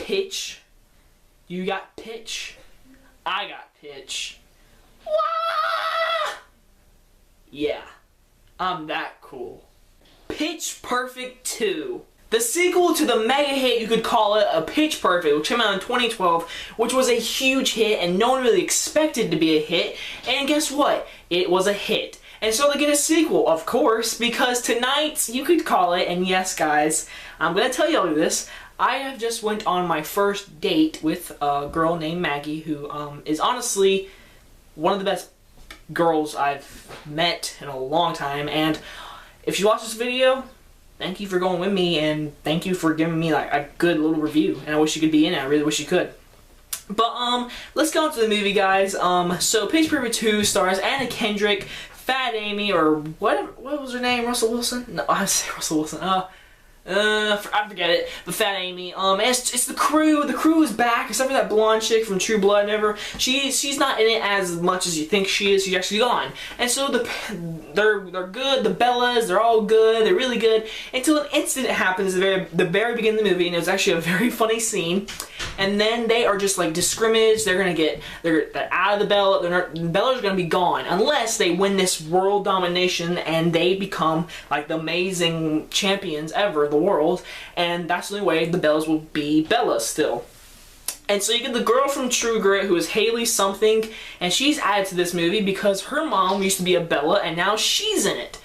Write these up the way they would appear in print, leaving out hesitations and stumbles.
pitch. You got pitch. I got pitch. Wah! Yeah, I'm that cool. Pitch Perfect 2. The sequel to the mega hit, you could call it, a Pitch Perfect, which came out in 2012, which was a huge hit and no one really expected to be a hit, and guess what? It was a hit. And so they get a sequel, of course, because tonight, you could call it, and yes guys, I'm gonna tell you all of this, I have just went on my first date with a girl named Maggie, who is honestly one of the best girls I've met in a long time, and if you watch this video, thank you for going with me, and thank you for giving me like a good little review, and I wish you could be in it. I really wish you could. But let's go into the movie, guys. So Pitch Perfect 2 stars Anna Kendrick, Fat Amy, or what was her name? Russell Wilson? No, I say Russell Wilson. I forget it. But Fat Amy. And it's the crew. The crew is back, except for that blonde chick from True Blood. She's not in it as much as you think she is. She's actually gone. And so they're good. The Bellas, they're all good. They're really good until an incident happens at the very beginning of the movie, and it's actually a very funny scene. And then they are just like discriminated. They're out of the Bella. The Bellas are gonna be gone unless they win this world domination and they become like the amazing champions ever. The world, and that's the only way the Bellas will be Bellas still. And so you get the girl from True Grit, who is Haley something, and she's added to this movie because her mom used to be a Bella and now she's in it.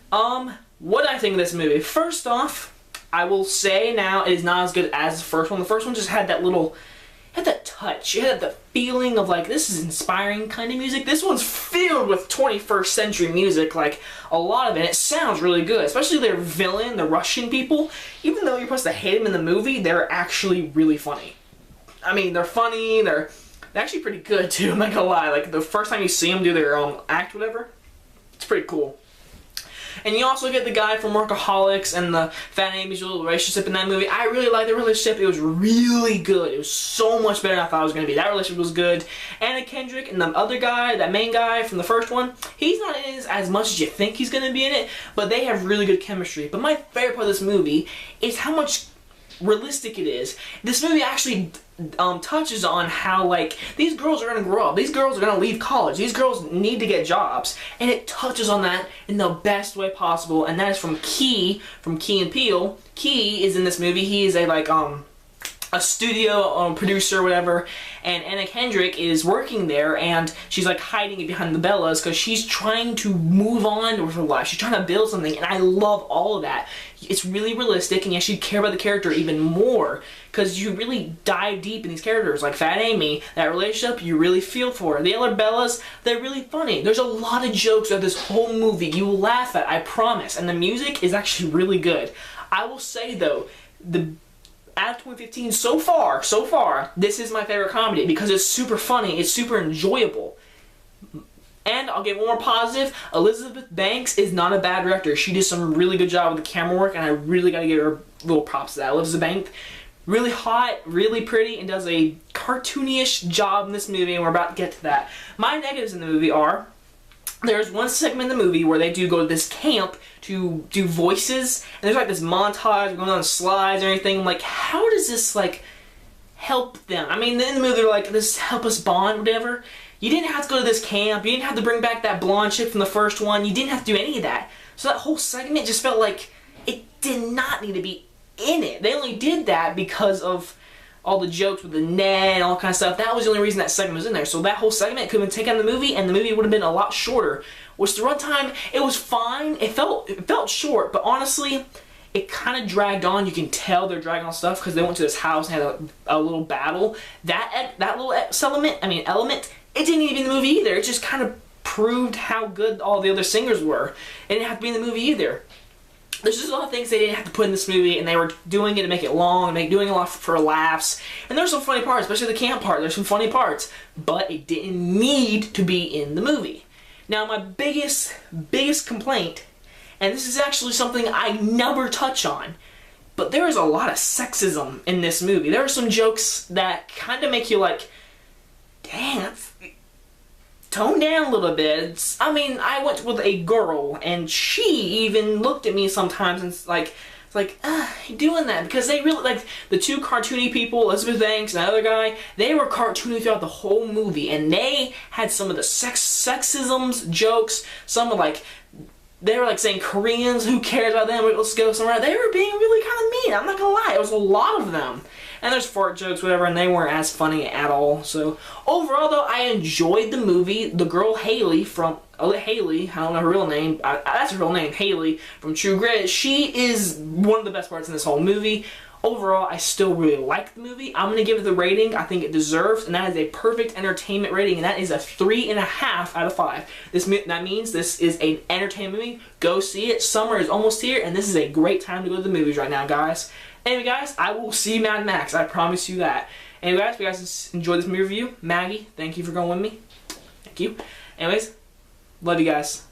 What do I think of this movie? First off, I will say now it is not as good as the first one. The first one just had that touch. It had the feeling of like, this is inspiring kind of music. This one's filled with 21st century music, like a lot of it. It sounds really good, especially their villain, the Russian people. Even though you're supposed to hate them in the movie, they're actually really funny. I mean, they're funny, they're actually pretty good too, I'm not gonna lie. Like the first time you see them do their act, whatever, it's pretty cool. And you also get the guy from Workaholics and the Fat Amy's little relationship in that movie. I really liked the relationship. It was really good. It was so much better than I thought it was going to be. That relationship was good. Anna Kendrick and the other guy, that main guy from the first one, he's not in it as much as you think he's going to be in it, but they have really good chemistry. But my favorite part of this movie is how much realistic it is. This movie actually touches on how like these girls are gonna grow up, these girls are gonna leave college, these girls need to get jobs, and it touches on that in the best way possible. And that is from Key and Peele. Key is in this movie. He is a studio producer or whatever, and Anna Kendrick is working there, and she's like hiding it behind the Bellas because she's trying to move on with her life. She's trying to build something, and I love all of that. It's really realistic, and you actually care about the character even more because you really dive deep in these characters. Like Fat Amy, that relationship, you really feel for her. The other Bellas, they're really funny. There's a lot of jokes of this whole movie you will laugh at, I promise, and the music is actually really good. I will say though, out of 2015 so far, this is my favorite comedy because it's super funny, it's super enjoyable. And I'll get one more positive, Elizabeth Banks is not a bad director. She did some really good job with the camera work, and I really gotta give her little props to that. Elizabeth Banks, really hot, really pretty, and does a cartoony-ish job in this movie, and we're about to get to that. My negatives in the movie are, there's one segment in the movie where they do go to this camp to do voices, and there's like this montage going on slides and everything. I'm like, how does this like help them? I mean, in the movie they're like, this help us bond, whatever. You didn't have to go to this camp. You didn't have to bring back that blonde chick from the first one. You didn't have to do any of that. So that whole segment just felt like it did not need to be in it. They only did that because of all the jokes with the Ned and all kind of stuff. That was the only reason that segment was in there. So that whole segment could have been taken out of the movie, and the movie would have been a lot shorter. Which the runtime, it was fine. It felt short, but honestly, it kind of dragged on. You can tell they're dragging on stuff because they went to this house and had a little battle. That little element, it didn't need to be in the movie either. It just kind of proved how good all the other singers were. It didn't have to be in the movie either. There's just a lot of things they didn't have to put in this movie, and they were doing it to make it long, doing a lot for laughs. And there's some funny parts, especially the camp part. There's some funny parts, but it didn't need to be in the movie. Now, my biggest complaint, and this is actually something I never touch on, but there is a lot of sexism in this movie. There are some jokes that kind of make you like, dang, tone down a little bit. I mean, I went with a girl, and she even looked at me sometimes and like like, doing that, because they really, like, the two cartoony people, Elizabeth Banks and the other guy, they were cartoony throughout the whole movie, and they had some of the sexisms, jokes, some of, like, they were, like, saying Koreans, who cares about them, let's go somewhere. They were being really kind of mean, I'm not gonna lie, it was a lot of them. And there's fart jokes, whatever, and they weren't as funny at all. So, overall, though, I enjoyed the movie. The girl Haley from... Haley, I don't know her real name. That's her real name, Haley, from True Grit. She is one of the best parts in this whole movie. Overall, I still really like the movie. I'm going to give it the rating I think it deserves, and that is a perfect entertainment rating, and that is a 3.5 out of 5. That means this is an entertainment movie. Go see it. Summer is almost here, and this is a great time to go to the movies right now, guys. Anyway, guys, I will see Mad Max. I promise you that. Anyway, guys, if you guys enjoyed this movie review, Maggie, thank you for going with me. Thank you. Anyways, love you guys.